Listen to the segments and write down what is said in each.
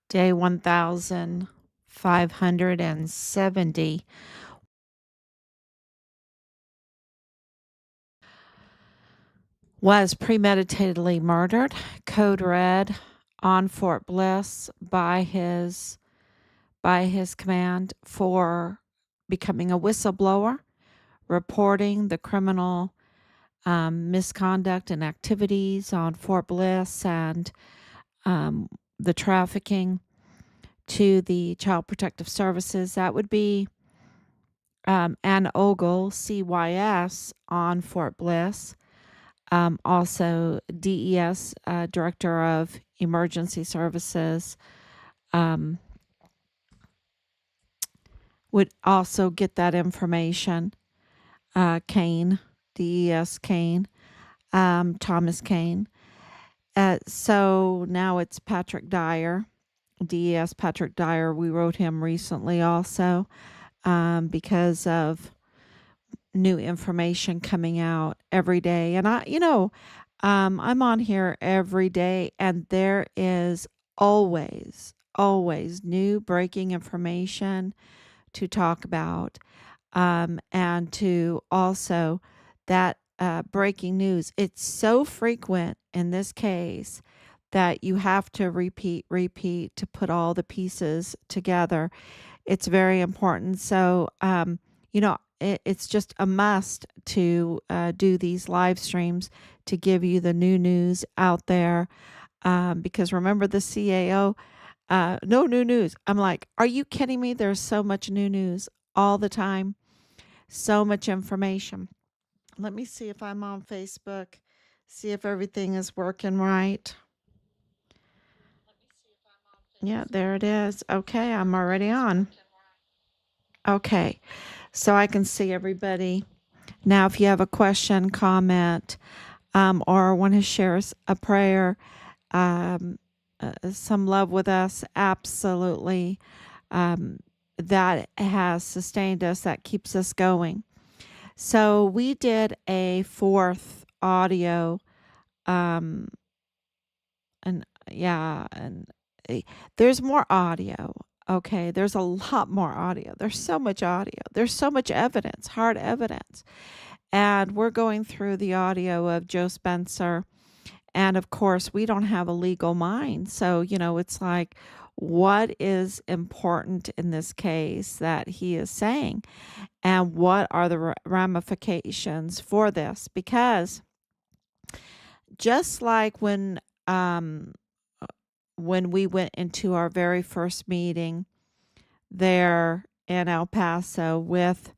Day 1570 was premeditatedly murdered, code red on Fort Bliss by his command for becoming a whistleblower, reporting the criminal misconduct and activities on Fort Bliss and um, the trafficking to the Child Protective Services. That would be Ann Ogle, CYS, on Fort Bliss. Also, DES, Director of Emergency Services, um, would also get that information. Kane, DES Kane, Thomas Kane. So now it's Patrick Dyer, DES Patrick Dyer. We wrote him recently also because of new information coming out every day. And I'm on here every day, and there is always new breaking information to talk about. And to also that breaking news, it's so frequent in this case that you have to repeat to put all the pieces together. It's very important. So, it's just a must to do these live streams to give you the new news out there. Because remember the CAO, no new news. I'm like, are you kidding me? There's so much new news all the time, so much information. Let me see if I'm on Facebook, see if everything is working right. Yeah, there it is. Okay, I'm already on. Okay, so I can see everybody. Now, if you have a question, comment, or want to share a prayer, um, some love with us, absolutely. Um, that has sustained us, that keeps us going. So we did a fourth audio, um, and yeah, and there's more audio. Okay, there's a lot more audio. There's so much audio. There's so much evidence, hard evidence. And we're going through the audio of Joe Spencer. And of course, we don't have a legal mind. So, it's like, what is important in this case that he is saying? And what are the ramifications for this? Because just like um, when we went into our very first meeting there in El Paso with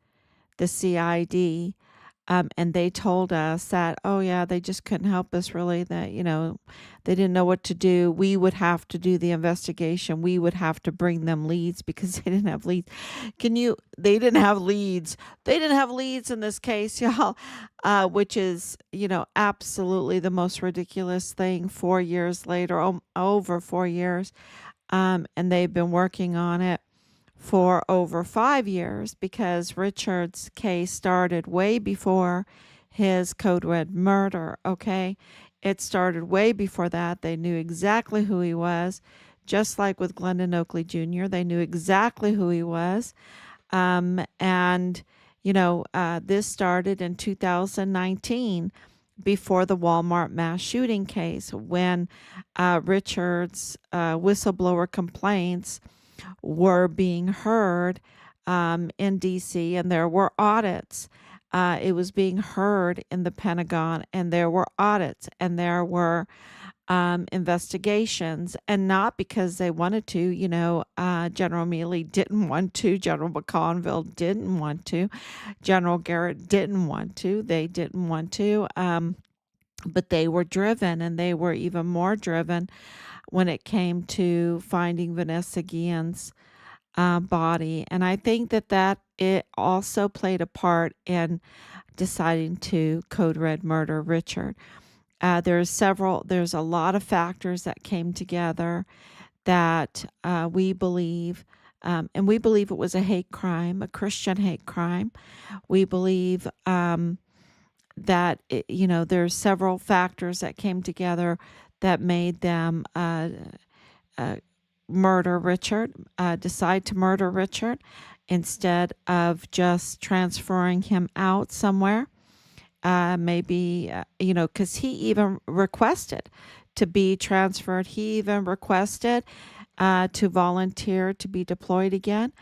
the CID, and they told us that, oh yeah, they just couldn't help us really, that, they didn't know what to do. We would have to do the investigation. We would have to bring them leads because they didn't have leads. They didn't have leads. They didn't have leads in this case, y'all, which is, absolutely the most ridiculous thing 4 years later, over 4 years. And they've been working on it for over 5 years because Richard's case started way before his code red murder. Okay. It started way before that. They knew exactly who he was, just like with Glendon Oakley Jr. They knew exactly who he was. And, this started in 2019 before the Walmart mass shooting case when Richard's whistleblower complaints were being heard in DC, and there were audits. It was being heard in the Pentagon, and there were audits, and there were investigations, and not because they wanted to. General Mealy didn't want to, General McConville didn't want to, General Garrett didn't want to, they didn't want to, but they were driven, and they were even more driven when it came to finding Vanessa Guillen's body. And I think that it also played a part in deciding to code red murder Richard. There's a lot of factors that came together that we believe, and we believe it was a hate crime, a Christian hate crime. We believe that, there's several factors that came together that made them murder Richard, decide to murder Richard instead of just transferring him out somewhere. Maybe, because he even requested to be transferred. He even requested to volunteer to be deployed again.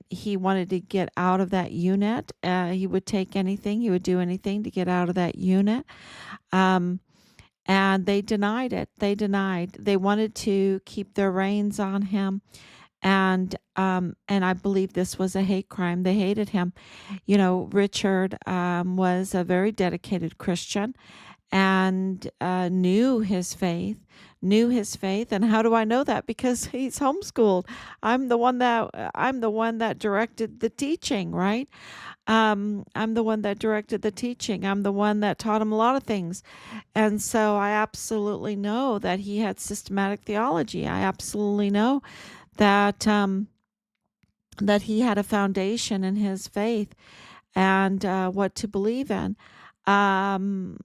He wanted to get out of that unit. He would take anything, he would do anything to get out of that unit. Um, and they denied it. They denied. They wanted to keep their reins on him. And I believe this was a hate crime. They hated him. Richard was a very dedicated Christian and knew his faith. And how do I know that? Because he's homeschooled. I'm the one that directed the teaching, right? I'm the one that directed the teaching. I'm the one that taught him a lot of things. And so I absolutely know that he had systematic theology. I absolutely know that that he had a foundation in his faith and what to believe in. Um,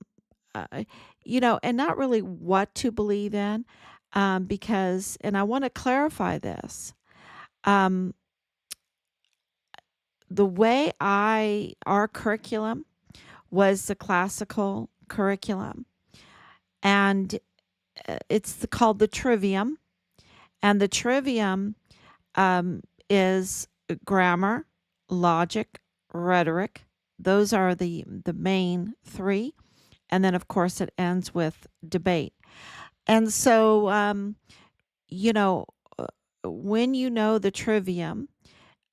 and not really what to believe in, because, and I want to clarify this. Um, the way our curriculum was the classical curriculum, and it's called the trivium, and the trivium is grammar, logic, rhetoric. Those are the main three. And then, of course, it ends with debate. And so, you know, uh, when you know the trivium,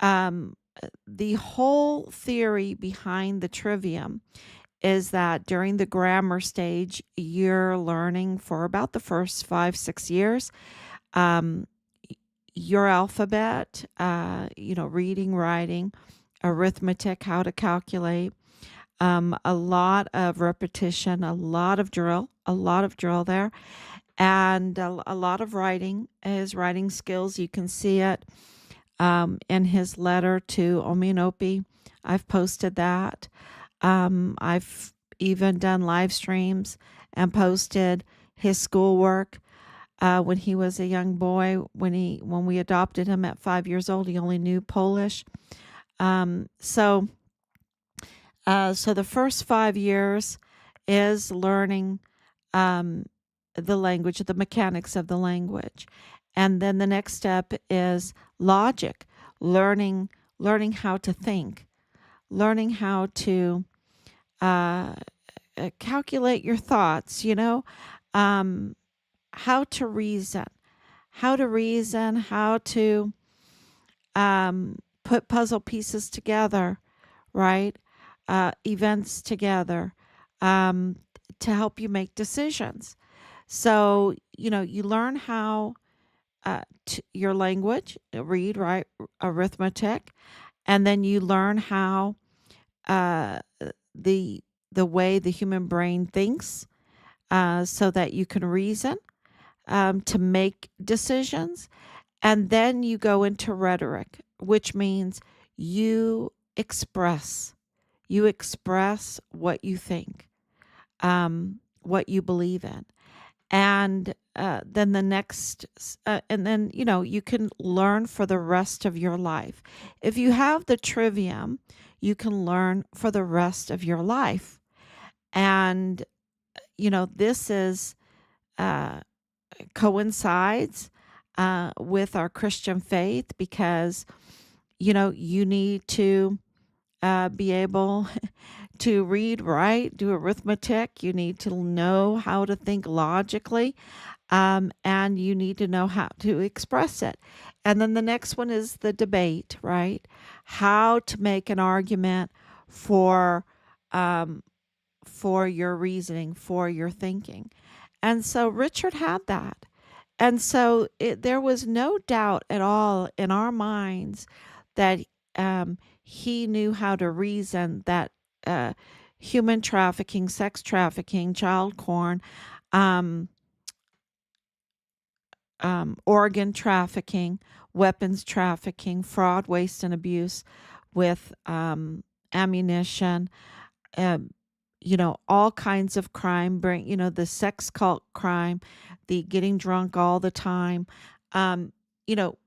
um, the whole theory behind the trivium is that during the grammar stage, you're learning for about the first 5, 6 years. Um, your alphabet, reading, writing, arithmetic, how to calculate, a lot of repetition, a lot of drill there, and a lot of writing. His writing skills, you can see it in his letter to Ominopi. I've posted that. I've even done live streams and posted his schoolwork. When he was a young boy, when we adopted him at 5 years old, he only knew Polish. So the first 5 years is learning um, the language, the mechanics of the language, and then the next step is logic, learning how to think, learning how to uh, calculate your thoughts. Um, how to reason, how to put puzzle pieces together, right? Events together um, to help you make decisions. So, you learn how your language, read, write, arithmetic, and then you learn how uh, the the way the human brain thinks, so that you can reason to make decisions. And then you go into rhetoric, which means you express. You express what you think, what you believe in. And then the next, and then, you can learn for the rest of your life. If you have the trivium, you can learn for the rest of your life. And, this is uh, coincides with our Christian faith because, you need to be able to read, write, do arithmetic. You need to know how to think logically, and you need to know how to express it. And then the next one is the debate, right? How to make an argument for um, for your reasoning, for your thinking. And so Richard had that. And so there was no doubt at all in our minds that he knew how to reason that uh, human trafficking, sex trafficking, child porn, um, organ trafficking, weapons trafficking, fraud, waste, and abuse with ammunition, um, all kinds of crime, the sex cult crime, the getting drunk all the time, um, you know,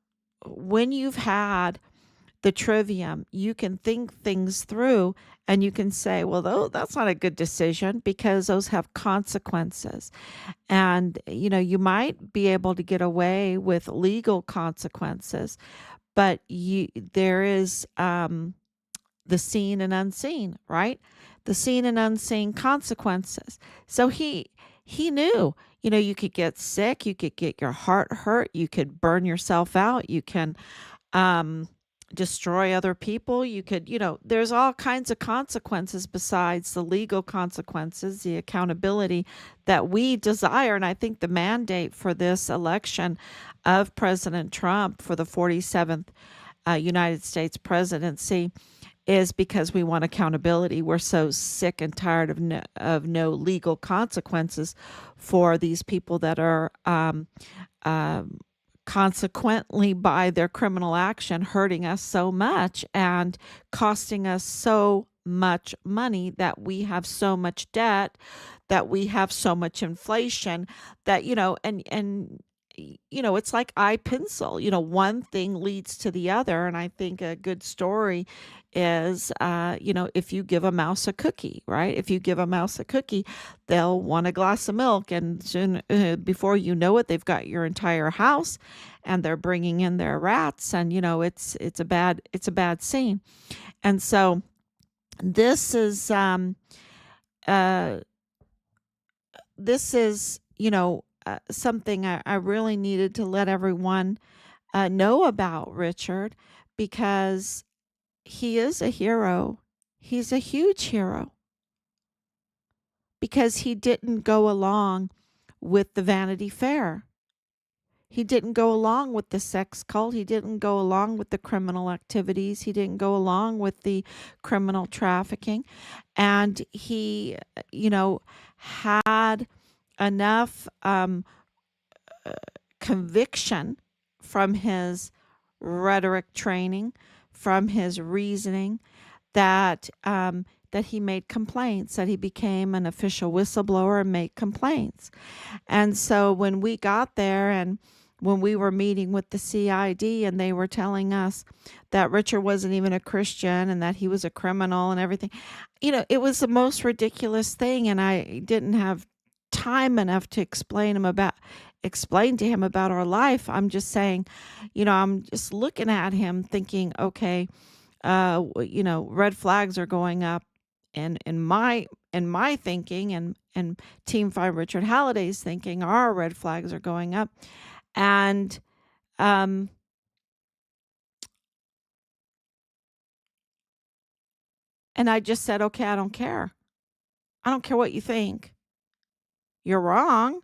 when you've had the trivium, you can think things through and you can say, well, that's not a good decision because those have consequences. And, you might be able to get away with legal consequences, but there is the seen and unseen, right? The seen and unseen consequences. So he knew, you could get sick, you could get your heart hurt, you could burn yourself out, you can um, destroy other people. You could, there's all kinds of consequences besides the legal consequences, the accountability that we desire. And I think the mandate for this election of President Trump for the 47th United States presidency is because we want accountability. We're so sick and tired of no legal consequences for these people that are um, consequently by their criminal action hurting us so much and costing us so much money, that we have so much debt, that we have so much inflation, that it's like eye pencil. One thing leads to the other. And I think a good story is, if you give a mouse a cookie, right? If you give a mouse a cookie, they'll want a glass of milk, and soon, before you know it, they've got your entire house, and they're bringing in their rats, and it's a bad scene. And so this is uh, this is something I really needed to let everyone know about Richard, because he is a hero. He's a huge hero because he didn't go along with the Vanity Fair. He didn't go along with the sex cult. He didn't go along with the criminal activities. He didn't go along with the criminal trafficking. And he, had enough conviction from his rhetoric training, from his reasoning, that he made complaints, that he became an official whistleblower and made complaints. And so when we got there, and when we were meeting with the CID, and they were telling us that Richard wasn't even a Christian and that he was a criminal and everything, it was the most ridiculous thing. And I didn't have time enough to explain to him about our life. I'm just saying, I'm just looking at him thinking, okay, red flags are going up in my thinking, and Team 5 Richard Halliday's thinking, our red flags are going up. And um and I just said, okay, I don't care. I don't care what you think. You're wrong.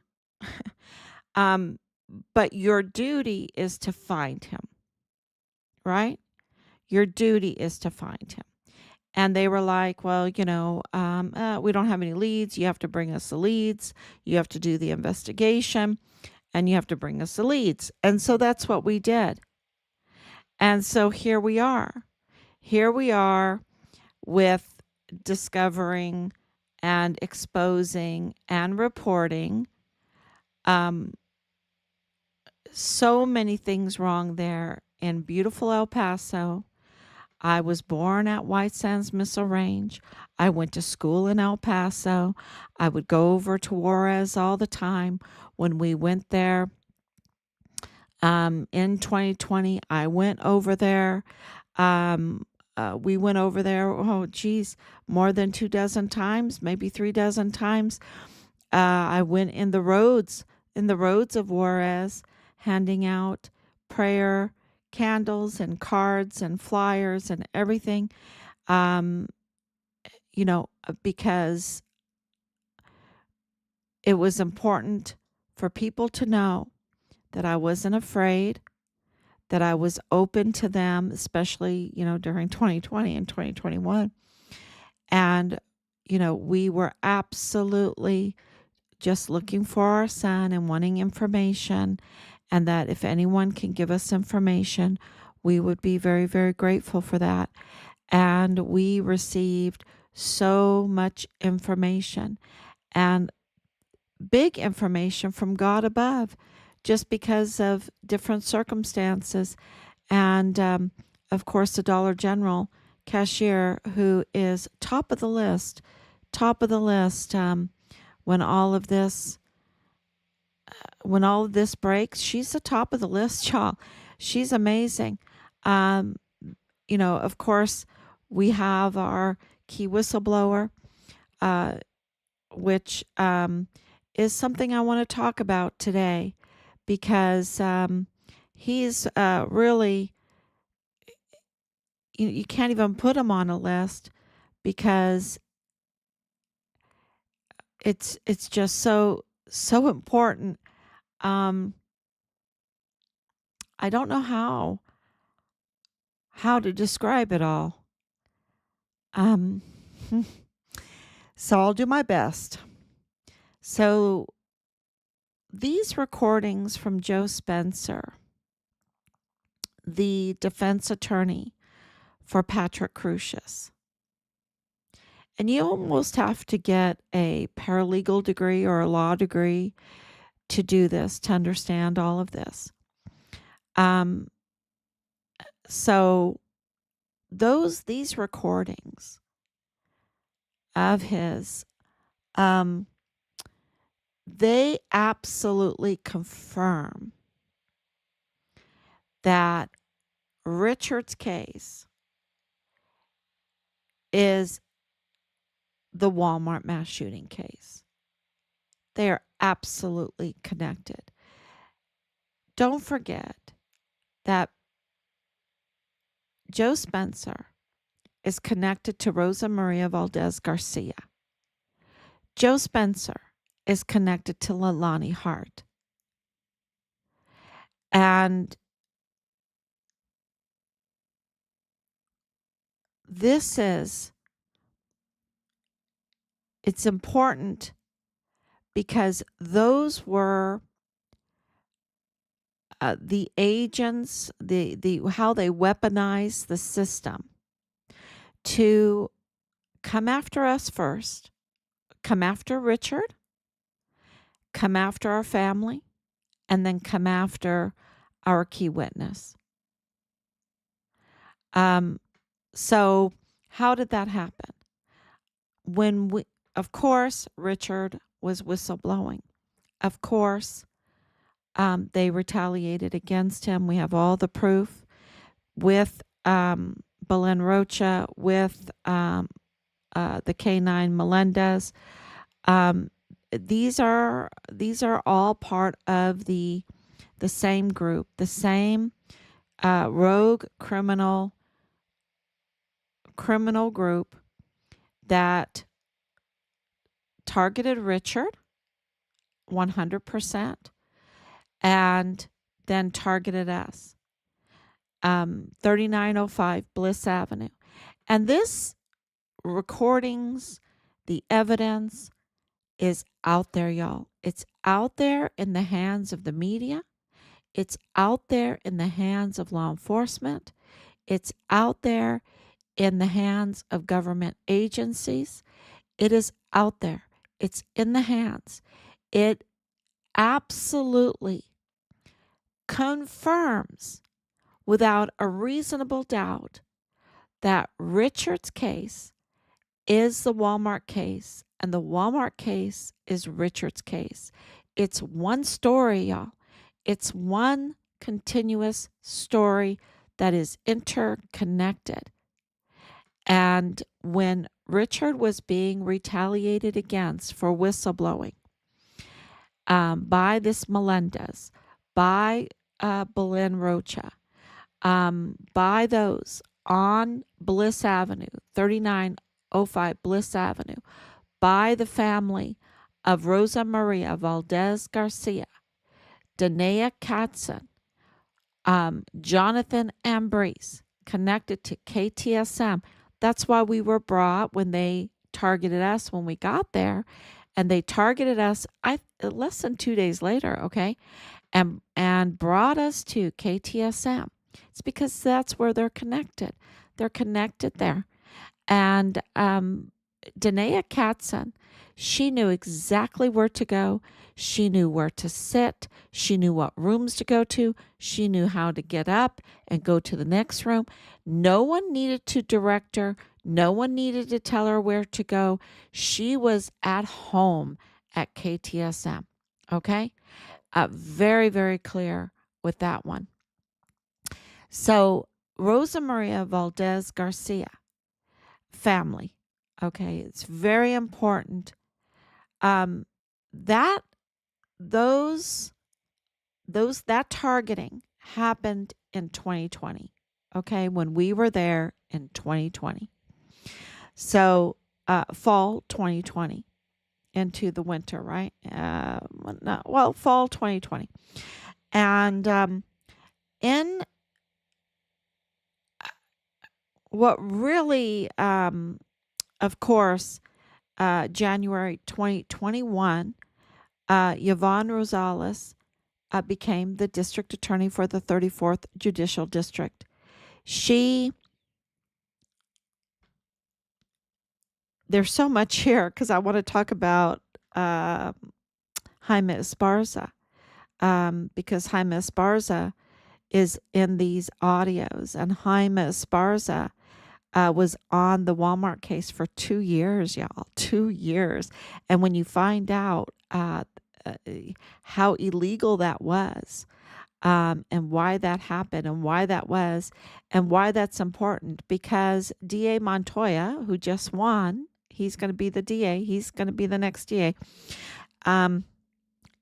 um but your duty is to find him, right? Your duty is to find him. And they were like, well, we don't have any leads. You have to bring us the leads. You have to do the investigation, and you have to bring us the leads. And so that's what we did. And so here we are. Here we are with discovering and exposing and reporting um, so many things wrong there in beautiful El Paso. I was born at White Sands Missile Range. I went to school in El Paso. I would go over to Juarez all the time. When we went there in 2020, I went over there. Um, we went over there, oh, geez, more than 24 times, maybe 36 times. I went in the roads of Juarez, handing out prayer candles and cards and flyers and everything, um, because it was important for people to know that I wasn't afraid, that I was open to them, especially, during 2020 and 2021. And, we were absolutely just looking for our son and wanting information, and that if anyone can give us information, we would be very, very grateful for that. And we received so much information, and big information from God above, just because of different circumstances. And of course, the Dollar General cashier, who is top of the list, when all of this breaks, she's the top of the list, y'all. She's amazing. Um, of course, we have our key whistleblower, uh, which is something I want to talk about today because he's really, you can't even put him on a list because it's just so important. Um, I don't know how to describe it all. Um, so I'll do my best. So these recordings from Joe Spencer, the defense attorney for Patrick Crucius, and you almost have to get a paralegal degree or a law degree to do this, to understand all of this. So these recordings of his, they absolutely confirm that Richard's case is the Walmart mass shooting case. They are absolutely connected. Don't forget that Joe Spencer is connected to Rosa Maria Valdez Garcia. Joe Spencer is connected to Leilani Hart. And it's important because those were the agents, the how they weaponized the system to come after us first, come after Richard, come after our family, and then come after our key witness. So how did that happen? Of course, Richard was whistleblowing. Of course, they retaliated against him. We have all the proof with Belen Rocha, with the K9 Melendez. These are all part of the same group, the same rogue criminal group that targeted Richard 100% and then targeted us. 3905 Bliss Avenue. And this recordings, the evidence is out there, y'all. It's out there in the hands of the media. It's out there in the hands of law enforcement. It's out there in the hands of government agencies. It is out there. It's in the hands. It absolutely confirms without a reasonable doubt that Richard's case is the Walmart case and the Walmart case is Richard's case. It's one story, y'all. It's one continuous story that is interconnected. And when Richard was being retaliated against for whistleblowing by this Melendez, by Belen Rocha, by those on Bliss Avenue, 3905 Bliss Avenue, by the family of Rosa Maria Valdez Garcia, Danae Katzen, Jonathan Ambrose, connected to KTSM. That's why we were brought when they targeted us when we got there, and they targeted us less than 2 days later, okay, and brought us to KTSM. It's because that's where they're connected. They're connected there. And Danae Katzen, she knew exactly where to go. She knew where to sit. She knew what rooms to go to. She knew how to get up and go to the next room. No one needed to direct her. No one needed to tell her where to go. She was at home at KTSM. Okay? Very, very clear with that one. So, Rosa Maria Valdez Garcia, family. Okay, it's very important. That those that targeting happened in 2020. Okay, when we were there in 2020. So, fall 2020 into the winter, right? Fall 2020, and in what really, of course, January 2021, Yvonne Rosales became the district attorney for the 34th Judicial District. There's so much here because I want to talk about Jaime Esparza, because Jaime Esparza is in these audios, and Jaime Esparza was on the Walmart case for 2 years, y'all. 2 years. And when you find out how illegal that was, and why that happened and why that was and why that's important, because DA Montoya, who just won, he's going to be the DA. He's going to be the next DA.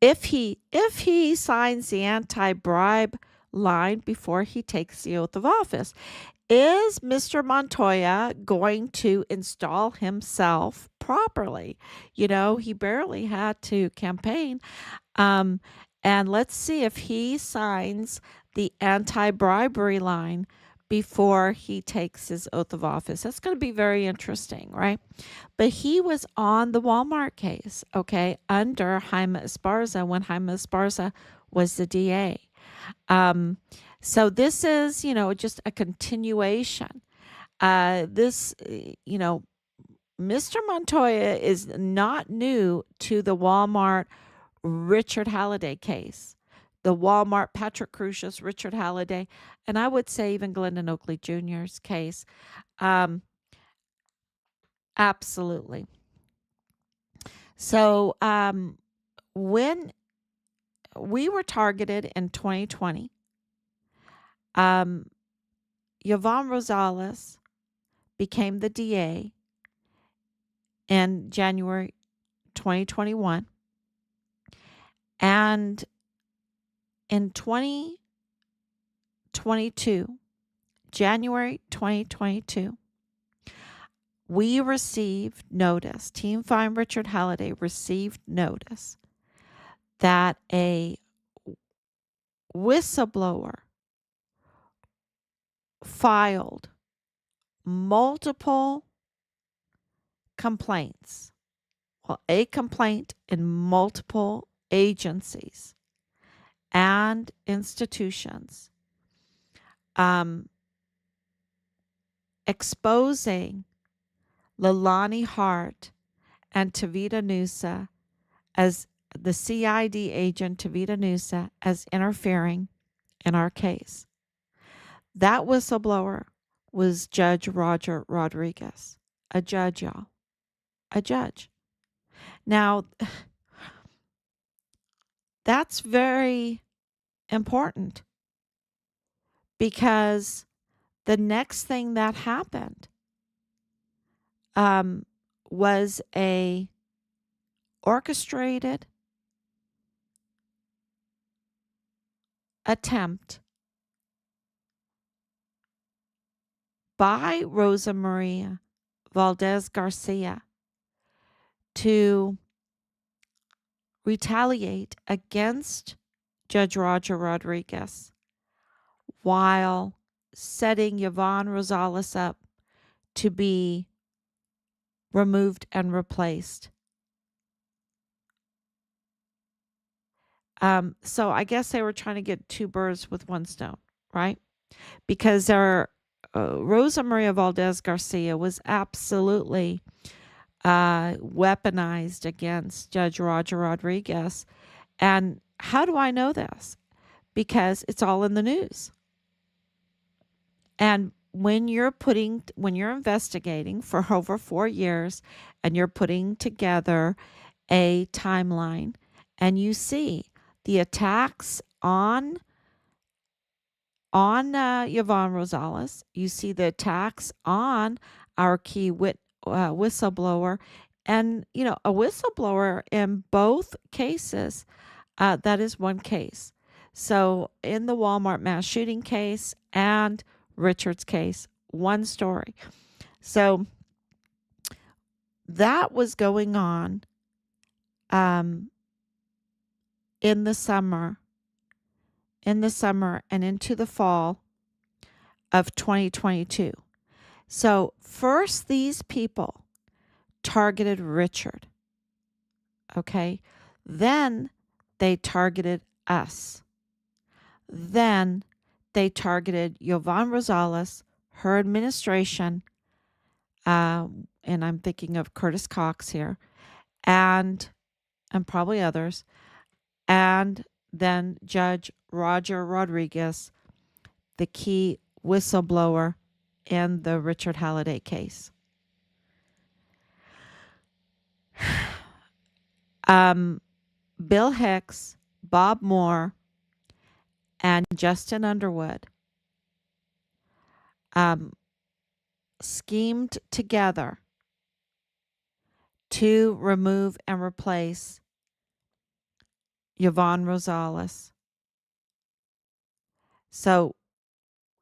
If he signs the anti-bribe line before he takes the oath of office, is Mr. Montoya going to install himself properly? You know, he barely had to campaign. And let's see if he signs the anti-bribery line before he takes his oath of office. That's going to be very interesting, right? But he was on the Walmart case, okay, under Jaime Esparza when Jaime Esparza was the DA. So this is, just a continuation. Mr. Montoya is not new to the Walmart Richard Halliday case, the Walmart Patrick Crucius, Richard Halliday, and I would say even Glendon Oakley Jr.'s case. Absolutely. So when we were targeted in 2020, Yvonne Rosales became the DA in January 2021. And in 2022, January 2022, we received notice, Team Fine Richard Halliday received notice that a whistleblower filed multiple complaints, a complaint in multiple agencies and institutions, exposing Leilani Hart and Tavita Nusa as the CID agent, Tavita Nusa, as interfering in our case. That whistleblower was Judge Roger Rodriguez, a judge, y'all, a judge. Now, that's very important because the next thing that happened was a orchestrated attempt by Rosa Maria Valdez Garcia to retaliate against Judge Roger Rodriguez while setting Yvonne Rosales up to be removed and replaced. So I guess they were trying to get 2 birds with 1 stone, right? Because Rosa Maria Valdez Garcia was absolutely weaponized against Judge Roger Rodriguez And how do I know this? Because it's all in the news. And when you're investigating for over 4 years and you're putting together a timeline and you see the attacks on Yvonne Rosales, you see the attacks on our key whistleblower, and a whistleblower in both cases. That is one case. So in the Walmart mass shooting case and Richard's case, one story. So that was going on um, in the summer, and into the fall of 2022. So first, these people targeted Richard. Okay. Then they targeted us. Then they targeted Yvonne Rosales, her administration, and I'm thinking of Curtis Cox here, and probably others, and then Judge Roger Rodriguez, the key whistleblower in the Richard Halliday case. Bill Hicks, Bob Moore, and Justin Underwood schemed together to remove and replace Yvonne Rosales. So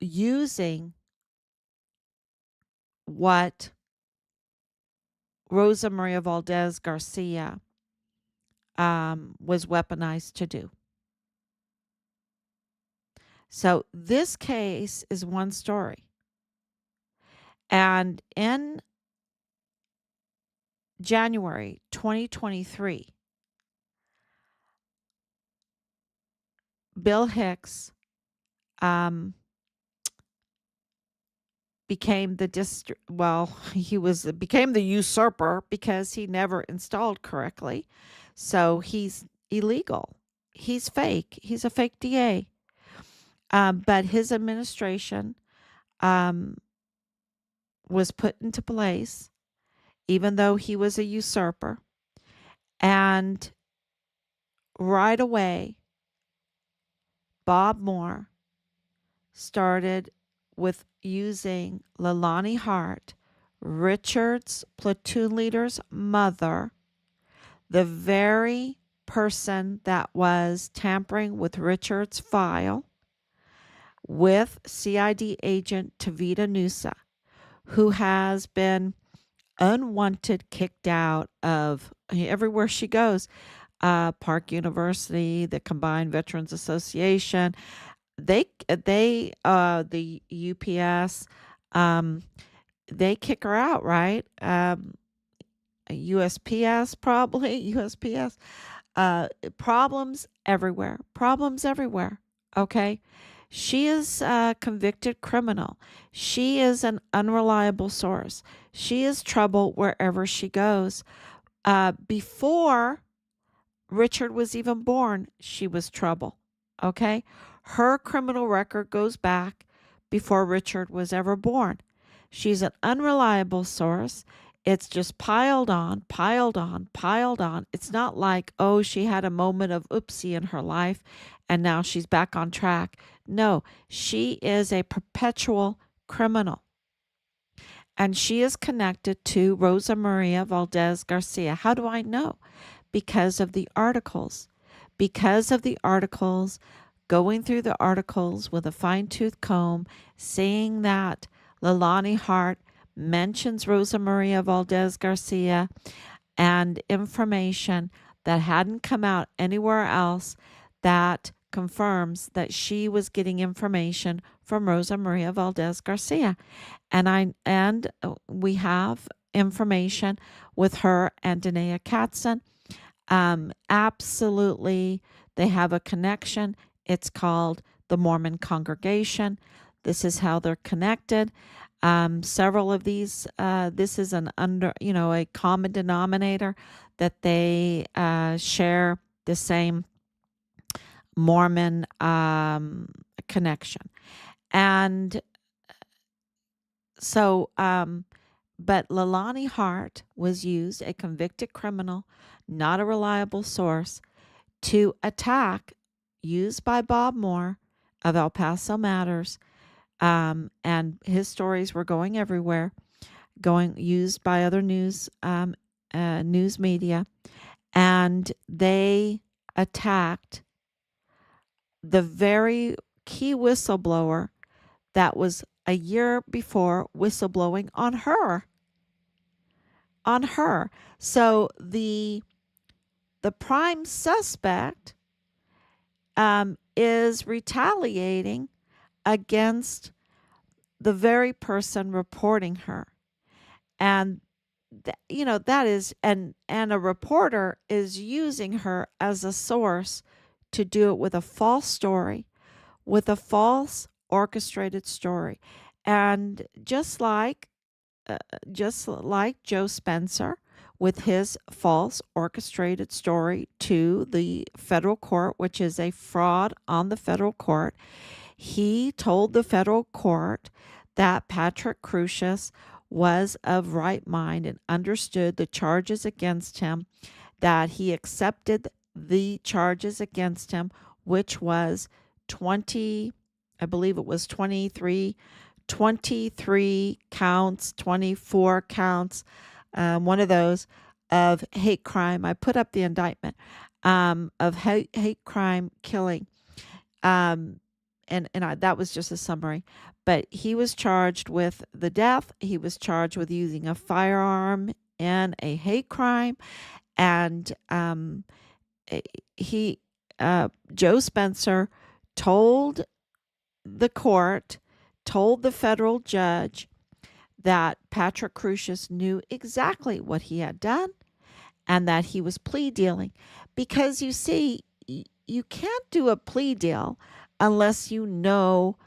using what Rosa Maria Valdez Garcia was weaponized to do. So this case is one story. And in January 2023, Bill Hicks became became the usurper because he never installed correctly. So he's illegal. He's fake. He's a fake DA. But his administration was put into place, even though he was a usurper. And right away, Bob Moore started with using Leilani Hart, Richard's platoon leader's mother, the very person that was tampering with Richard's file, with CID agent Tavita Nusa, who has been unwanted, kicked out of everywhere she goes. Park University, the Combined Veterans Association, the UPS, they kick her out, right? USPS, probably USPS. Problems everywhere. Okay. She is a convicted criminal. She is an unreliable source. She is trouble wherever she goes. Before Richard was even born, she was trouble. Okay. Her criminal record goes back before Richard was ever born. She's an unreliable source. It's just piled on, piled on, piled on. It's not like, oh, she had a moment of oopsie in her life and now she's back on track. No, she is a perpetual criminal. And she is connected to Rosa Maria Valdez Garcia. How do I know? Because of the articles. Because of the articles, going through the articles with a fine-tooth comb, seeing that Leilani Hart mentions Rosa Maria Valdez Garcia and information that hadn't come out anywhere else that confirms that she was getting information from Rosa Maria Valdez Garcia. And we have information with her and Danae Katzen. Absolutely, they have a connection. It's called the Mormon Congregation. This is how they're connected. Several of these, this is a common denominator that they share the same Mormon connection. And so, but Leilani Hart was used, a convicted criminal, not a reliable source, to attack, used by Bob Moore of El Paso Matters. And his stories were going everywhere, going used by other news media, and they attacked the very key whistleblower that was a year before whistleblowing on her. On her. So the prime suspect is retaliating against the very person reporting her. And that is, and a reporter is using her as a source to do it with a false story, with a false orchestrated story. And just like Joe Spencer with his false orchestrated story to the federal court, which is a fraud on the federal court, he told the federal court that Patrick Crusius was of right mind and understood the charges against him, that he accepted the charges against him, which was 20, I believe it was 23 counts, 24 counts, one of those of hate crime. I put up the indictment of hate crime killing. Um, that was just a summary. But he was charged with the death. He was charged with using a firearm in a hate crime. And he, Joe Spencer, told the court, told the federal judge that Patrick Crusius knew exactly what he had done and that he was plea dealing. Because you see, you can't do a plea deal unless you know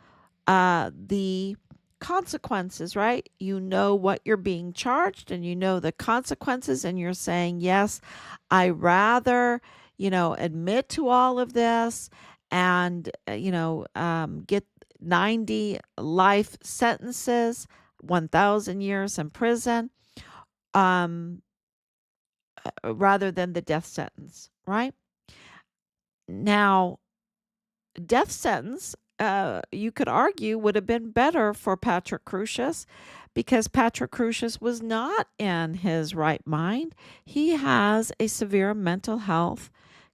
the consequences, right? You know what you're being charged and you know the consequences, and you're saying, yes, I rather, admit to all of this and, get 90 life sentences, 1,000 years in prison, um, rather than the death sentence, right? Now, death sentence, you could argue, would have been better for Patrick Crusius because Patrick Crusius was not in his right mind. He has a severe mental health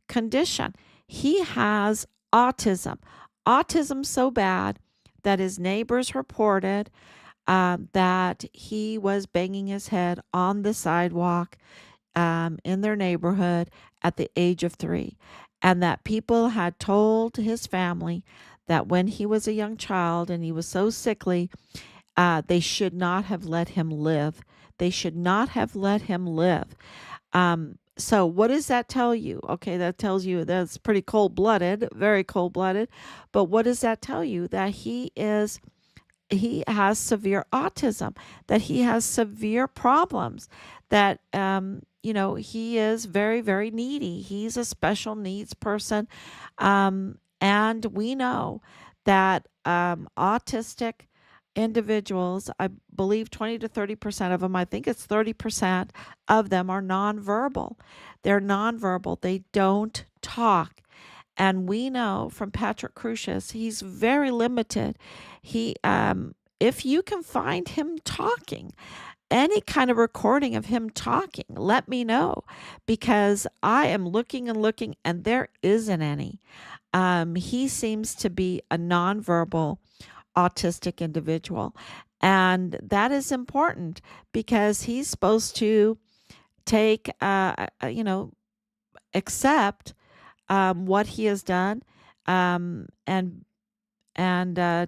condition. He has autism. Autism so bad that his neighbors reported that he was banging his head on the sidewalk in their neighborhood at the age of 3, and that people had told his family that when he was a young child and he was so sickly, they should not have let him live. They should not have let him live. So what does that tell you? Okay, that tells you that's pretty cold-blooded, very cold-blooded. But what does that tell you? That he has severe autism, that he has severe problems, that he is very, very needy. He's a special needs person. And we know that autistic individuals, I believe 20 to 30% of them, I think it's 30% of them are nonverbal. They're nonverbal. They don't talk. And we know from Patrick Crusius, he's very limited. If you can find him talking, any kind of recording of him talking, let me know, because I am looking and looking and there isn't any. He seems to be a nonverbal autistic individual. And that is important because he's supposed to take, accept what he has done, and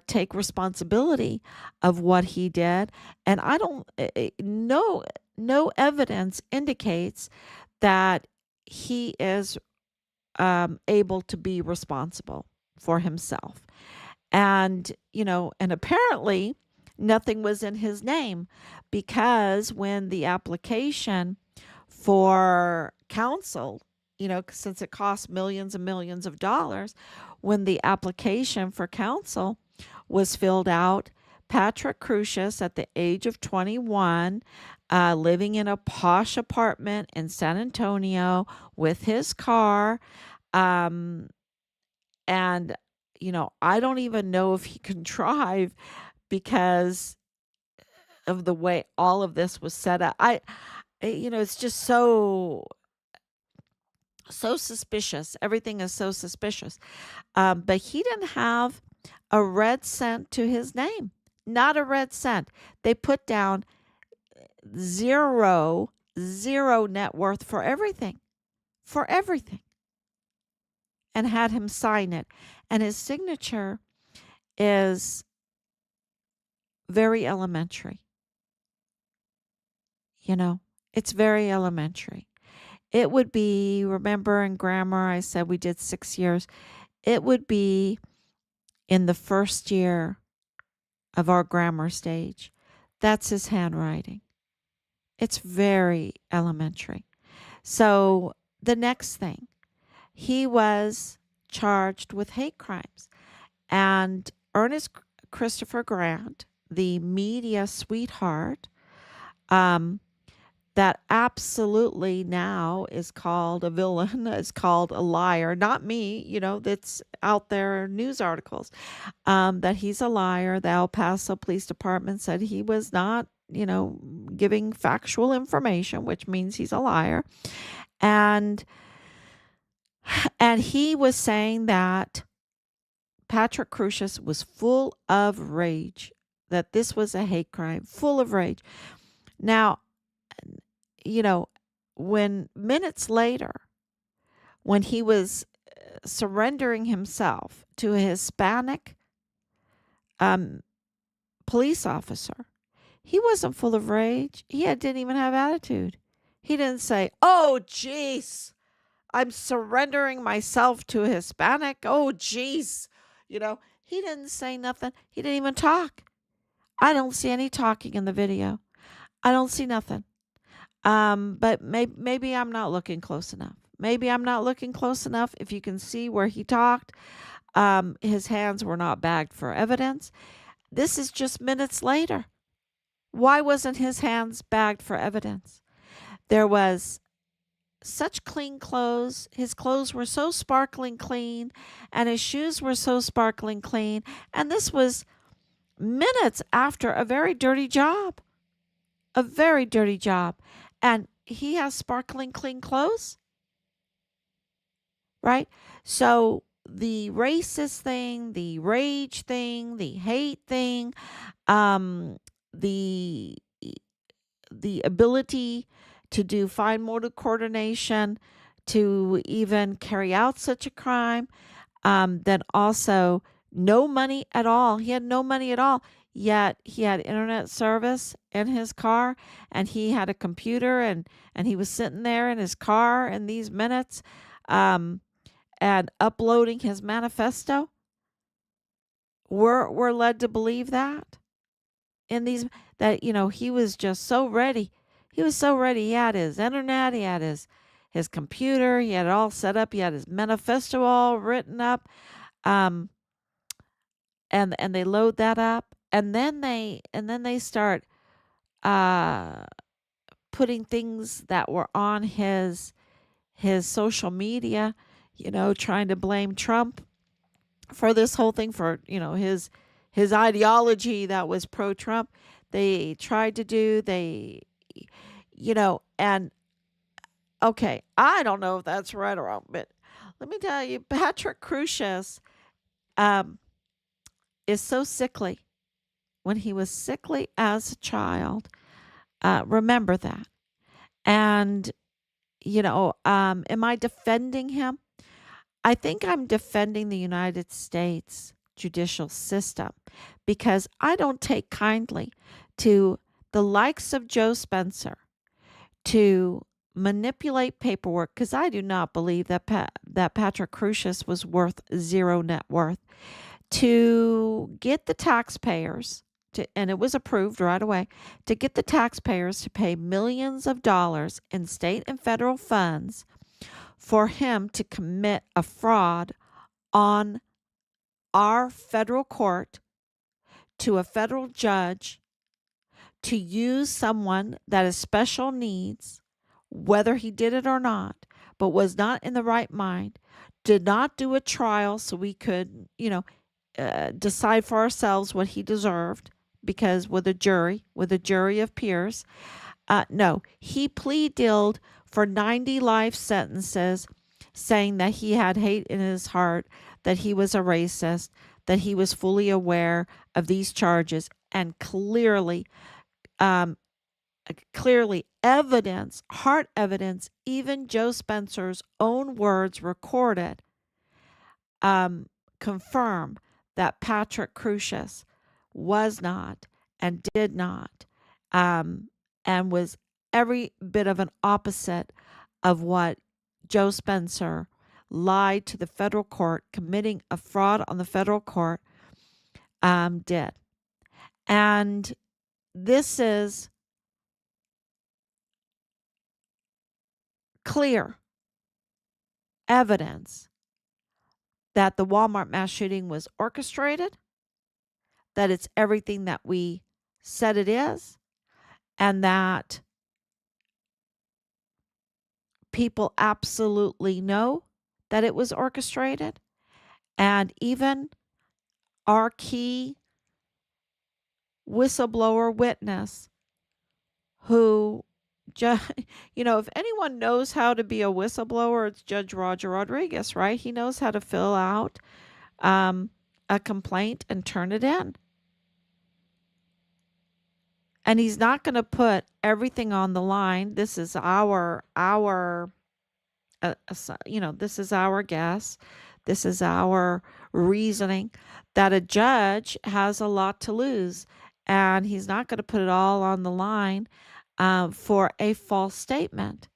take responsibility of what he did. And I don't no evidence indicates that he is able to be responsible for himself. And apparently nothing was in his name, because when the application for counsel since it costs millions and millions of dollars, when the application for counsel was filled out, Patrick Crucius, at the age of 21, living in a posh apartment in San Antonio with his car, um, and I don't even know if he can drive because of the way all of this was set up. It's just so suspicious. Everything is so suspicious. But he didn't have a red cent to his name. Not a red cent. They put down zero net worth for everything. For everything. And had him sign it. And his signature is very elementary. It's very elementary. It would be, remember in grammar, I said we did 6 years. It would be in the first year of our grammar stage. That's his handwriting. It's very elementary. So the next thing, he was charged with hate crimes. And Ernest Christopher Grant, the media sweetheart, that absolutely now is called a villain, is called a liar. Not me, that's out there, news articles, that he's a liar. The El Paso Police Department said he was not, giving factual information, which means he's a liar. And he was saying that Patrick Crucius was full of rage, that this was a hate crime, full of rage. Now, when minutes later, when he was surrendering himself to a Hispanic police officer, he wasn't full of rage. He didn't even have attitude. He didn't say, "Oh, jeez, I'm surrendering myself to a Hispanic. Oh, jeez." He didn't say nothing. He didn't even talk. I don't see any talking in the video. I don't see nothing. But maybe I'm not looking close enough. Maybe I'm not looking close enough. If you can see where he talked, his hands were not bagged for evidence. This is just minutes later. Why wasn't his hands bagged for evidence? There was such clean clothes. His clothes were so sparkling clean, and his shoes were so sparkling clean. And this was minutes after a very dirty job. A very dirty job. And he has sparkling clean clothes, right? So the racist thing, the rage thing, the hate thing, the ability to do fine motor coordination, to even carry out such a crime, then also no money at all. He had no money at all. Yet he had internet service in his car, and he had a computer, and he was sitting there in his car in these minutes, and uploading his manifesto. We're led to believe that in these, that he was just so ready. He was so ready. He had his internet, he had his computer, he had it all set up, he had his manifesto all written up, and they load that up. And then they start putting things that were on his social media, trying to blame Trump for this whole thing, for his ideology that was pro-Trump. They tried to do, and okay, I don't know if that's right or wrong, but let me tell you, Patrick Crucius is so sickly. When he was sickly as a child, remember that. And, am I defending him? I think I'm defending the United States judicial system, because I don't take kindly to the likes of Joe Spencer to manipulate paperwork, because I do not believe that Patrick Crucius was worth zero net worth, to get the taxpayers and it was approved right away, to get the taxpayers to pay millions of dollars in state and federal funds for him to commit a fraud on our federal court to a federal judge to use someone that has special needs, whether he did it or not, but was not in the right mind, did not do a trial so we could, decide for ourselves what he deserved, because with a jury of peers. No, he plea dealed for 90 life sentences, saying that he had hate in his heart, that he was a racist, that he was fully aware of these charges, and um, clearly evidence, hard evidence, even Joe Spencer's own words recorded, um, confirm that Patrick Crucius was not and did not, um, and was every bit of an opposite of what Joe Spencer lied to the federal court, committing a fraud on the federal court, did. And this is clear evidence that the Walmart mass shooting was orchestrated, that it's everything that we said it is, and that people absolutely know that it was orchestrated. And even our key whistleblower witness, who, if anyone knows how to be a whistleblower, it's Judge Roger Rodriguez, right? He knows how to fill out a complaint and turn it in. And he's not going to put everything on the line. This is this is our guess. This is our reasoning that a judge has a lot to lose, and he's not going to put it all on the line for a false statement.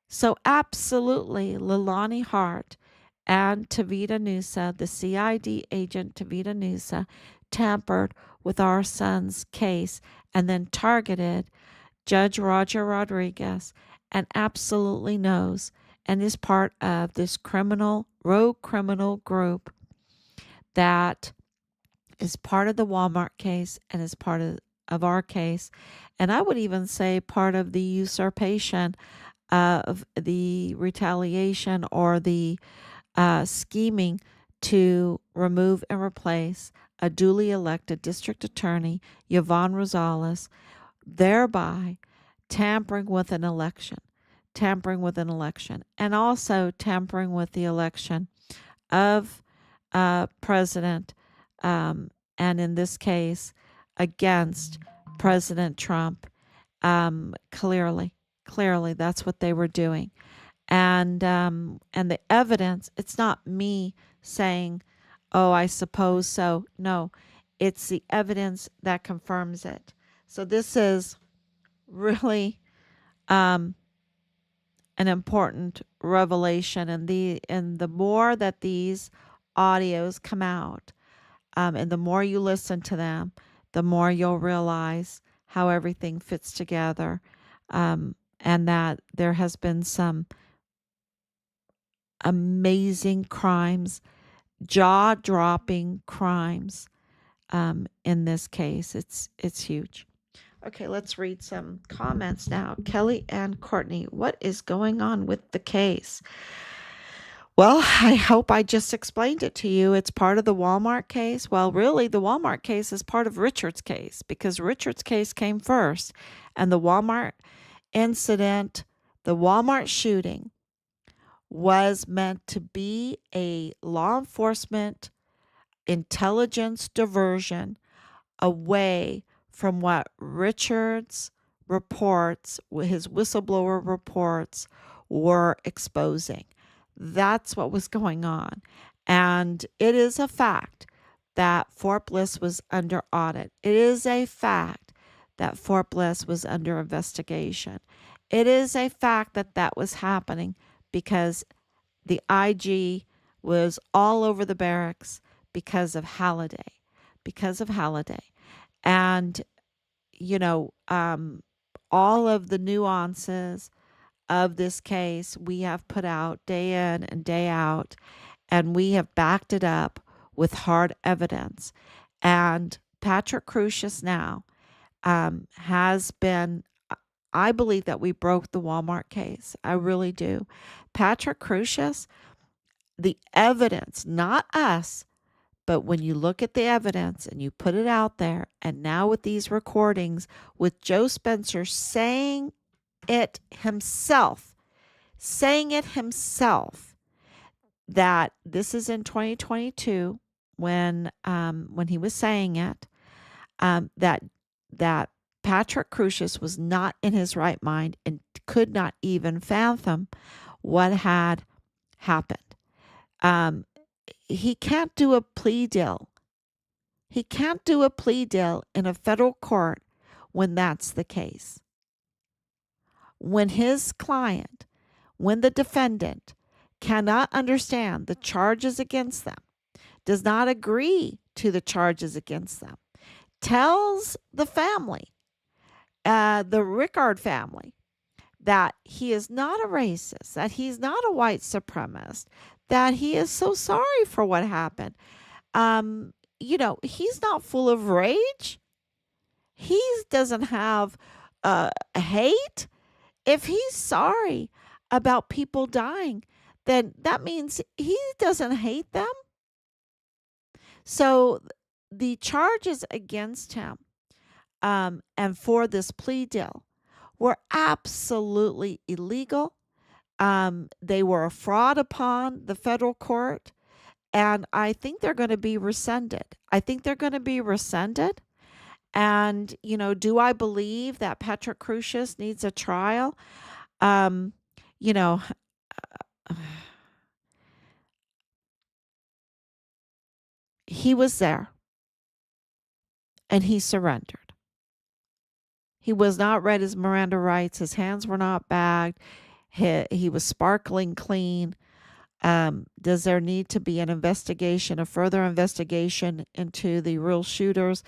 So absolutely, Leilani Hart and Tavita Nusa, the CID agent Tavita Nusa, tampered with our son's case and then targeted Judge Roger Rodriguez, and absolutely knows and is part of this rogue criminal group that is part of the Walmart case and is part of our case. And I would even say part of the usurpation of the retaliation or the scheming to remove and replace a duly elected district attorney, Yvonne Rosales, thereby tampering with an election, and also tampering with the election of President, and in this case, against President Trump. Clearly, that's what they were doing. And the evidence, it's not me saying, oh, I suppose so. No, it's the evidence that confirms it. So this is really an important revelation, and the more that these audios come out, and the more you listen to them, the more you'll realize how everything fits together, and that there has been some amazing crimes, jaw-dropping crimes, in this case. It's huge. Okay, let's read some comments now. Kelly and Courtney, what is going on with the case? Well, I hope I just explained it to you. It's part of the Walmart case. Well, really, the Walmart case is part of Richard's case, because Richard's case came first. And the Walmart incident, the Walmart shooting, was meant to be a law enforcement intelligence diversion away from what Richard's reports, his whistleblower reports, were exposing. That's what was going on. And it is a fact that Fort Bliss was under audit. It is a fact that Fort Bliss was under investigation. It is a fact that that was happening because the IG was all over the barracks because of Halliday. And, all of the nuances of this case we have put out day in and day out, and we have backed it up with hard evidence. And Patrick Crucius now has been, I believe that we broke the Walmart case. I really do. Patrick Crucius, the evidence, not us, but when you look at the evidence and you put it out there, and now with these recordings with Joe Spencer saying it himself, that this is in 2022 when he was saying it, that Patrick Crucius was not in his right mind and could not even fathom what had happened. He can't do a plea deal. He can't do a plea deal in a federal court when that's the case. When his client, when the defendant cannot understand the charges against them, does not agree to the charges against them, tells the family, the Rickard family, that he is not a racist, that he's not a white supremacist, that he is so sorry for what happened. He's not full of rage. He doesn't have hate. If he's sorry about people dying, then that means he doesn't hate them. So the charges against him and for this plea deal were absolutely illegal. They were a fraud upon the federal court, and I think they're going to be rescinded. And, do I believe that Patrick Crucius needs a trial? Um, you know, he was there and he surrendered. He was not read his Miranda rights. His hands were not bagged. He was sparkling clean. Does there need to be a further investigation into the real shooters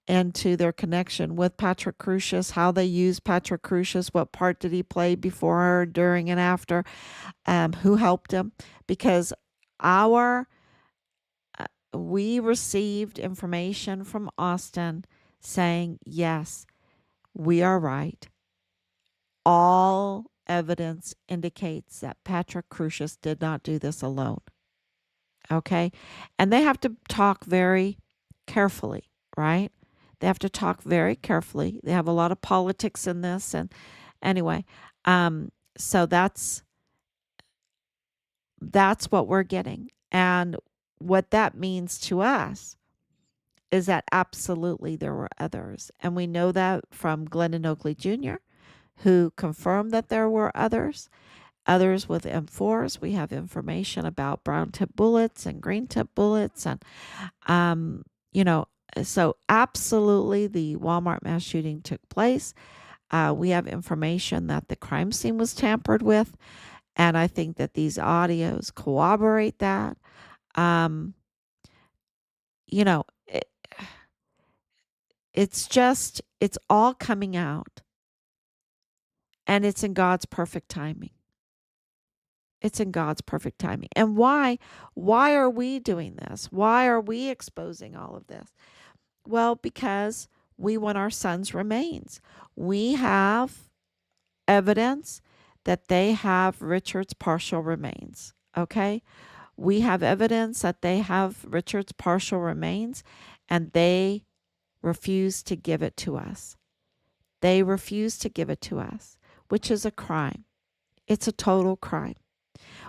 and to their connection with Patrick Crucius, how they used Patrick Crucius, what part did he play before, during, and after, who helped him? Because we received information from Austin saying, yes, we are right. All evidence indicates that Patrick Crucius did not do this alone. Okay? And they have to talk very carefully, right? They have to talk very carefully. They have a lot of politics in this. And anyway, so that's what we're getting. And what that means to us is that absolutely there were others. And we know that from Glendon Oakley Jr., who confirmed that there were others with M4s. We have information about brown tip bullets and green tip bullets. And, so absolutely the Walmart mass shooting took place. We have information that the crime scene was tampered with. And I think that these audios corroborate that. It's all coming out. And it's in God's perfect timing. And why are we doing this? Why are we exposing all of this? Well, because we want our son's remains. We have evidence that they have Richard's partial remains. Okay? We have evidence that they have Richard's partial remains, and they refuse to give it to us. They refuse to give it to us, which is a crime. It's a total crime.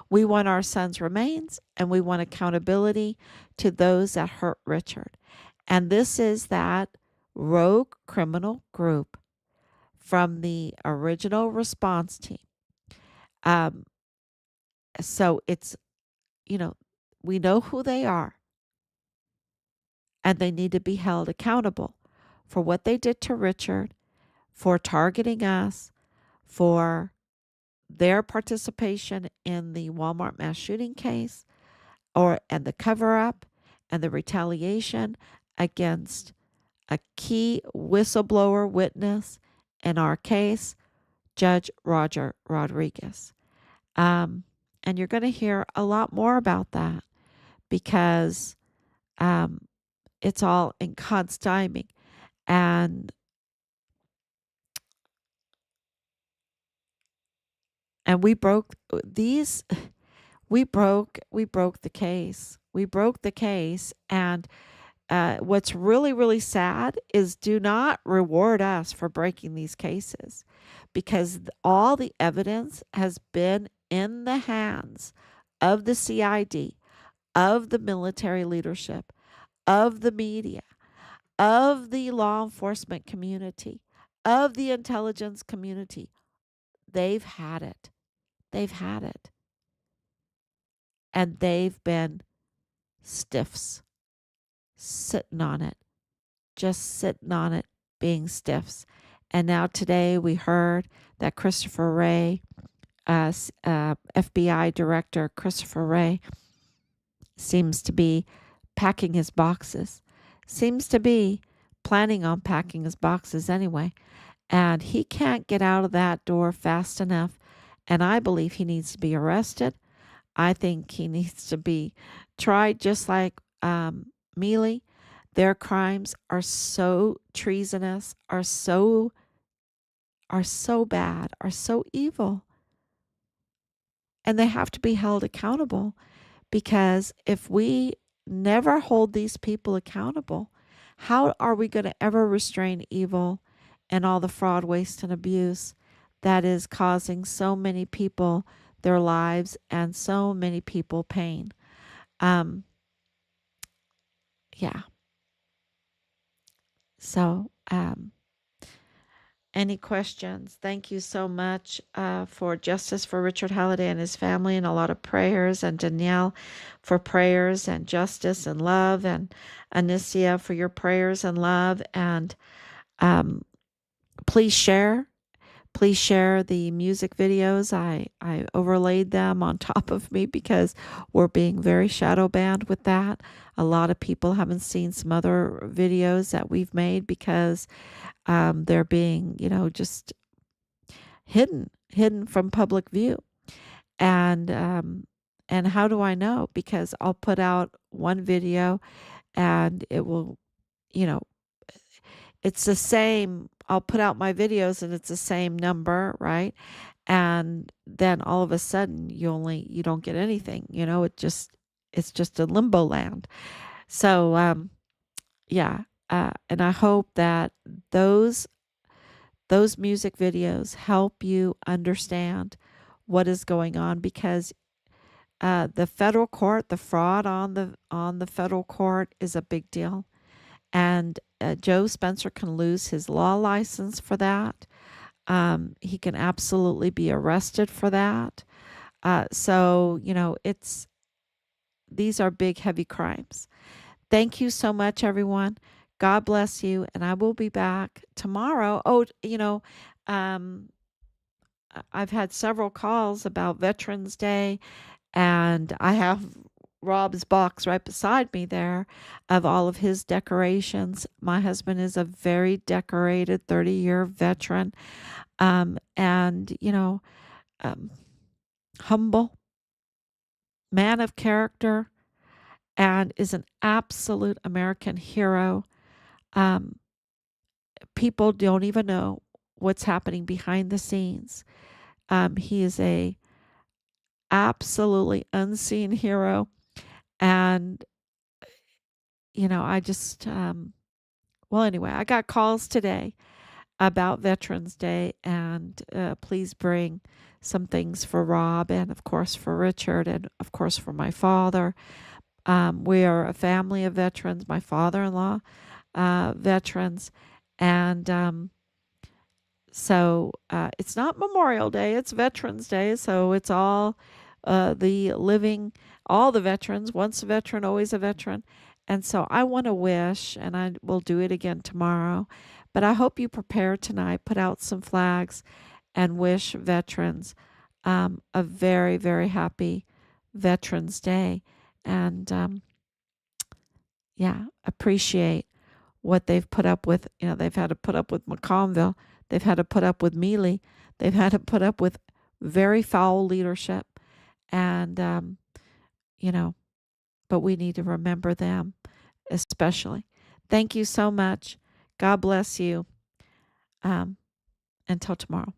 We want our son's remains, and we want accountability to those that hurt Richard. And this is that rogue criminal group from the original response team. So it's, we know who they are, and they need to be held accountable for what they did to Richard, for targeting us, for their participation in the Walmart mass shooting case, and the cover-up and the retaliation against a key whistleblower witness in our case, Judge Roger Rodriguez. And you're going to hear a lot more about that because um, it's all in God's timing. And we broke these. We broke the case. We broke the case, and what's really, really sad is do not reward us for breaking these cases because all the evidence has been in the hands of the CID, of the military leadership, of the media, of the law enforcement community, of the intelligence community. They've had it. They've had it. And they've been stiffs, sitting on it, just sitting on it, being stiffs. And now today we heard that Christopher Wray, FBI Director Christopher Wray, seems to be packing his boxes, seems to be planning on packing his boxes anyway. And he can't get out of that door fast enough. And I believe he needs to be arrested. I think he needs to be tried just like Mealy. Their crimes are so treasonous, are so bad, are so evil. And they have to be held accountable because if we never hold these people accountable, how are we going to ever restrain evil and all the fraud, waste, and abuse that is causing so many people their lives and so many people pain? Yeah. So, any questions? Thank you so much for justice for Richard Halliday and his family, and a lot of prayers, and Danielle for prayers and justice and love, and Anicia for your prayers and love. And please share. Please share the music videos. I overlaid them on top of me because we're being very shadow banned with that. A lot of people haven't seen some other videos that we've made because they're being, just hidden from public view. And how do I know? Because I'll put out one video and it will, you know, it's the same. I'll put out my videos and it's the same number, right? And then all of a sudden you don't get anything, it's just a limbo land. So yeah, and I hope that those music videos help you understand what is going on because the federal court, the fraud on the federal court is a big deal, and Joe Spencer can lose his law license for that. He can absolutely be arrested for that. So these are big, heavy crimes. Thank you so much, everyone. God bless you, and I will be back tomorrow. Oh, um, I've had several calls about Veterans Day, and I have Rob's box right beside me there of all of his decorations. My husband is a very decorated 30-year veteran, and humble man of character, and is an absolute American hero. Um, People don't even know what's happening behind the scenes. He is a absolutely unseen hero, and I just well, anyway, I got calls today about Veterans Day, and please bring some things for Rob, and of course for Richard, and of course for my father. We are a family of veterans. My father-in-law, veterans, and so it's not Memorial Day, it's Veterans Day. So it's all the living, all the veterans, once a veteran, always a veteran. And so I want to wish, and I will do it again tomorrow, but I hope you prepare tonight, put out some flags, and wish veterans a very, very happy Veterans Day. And yeah, appreciate what they've put up with. They've had to put up with McConville. They've had to put up with Mealy. They've had to put up with very foul leadership, and you know, but we need to remember them especially. Thank you so much. God bless you. Um, until tomorrow.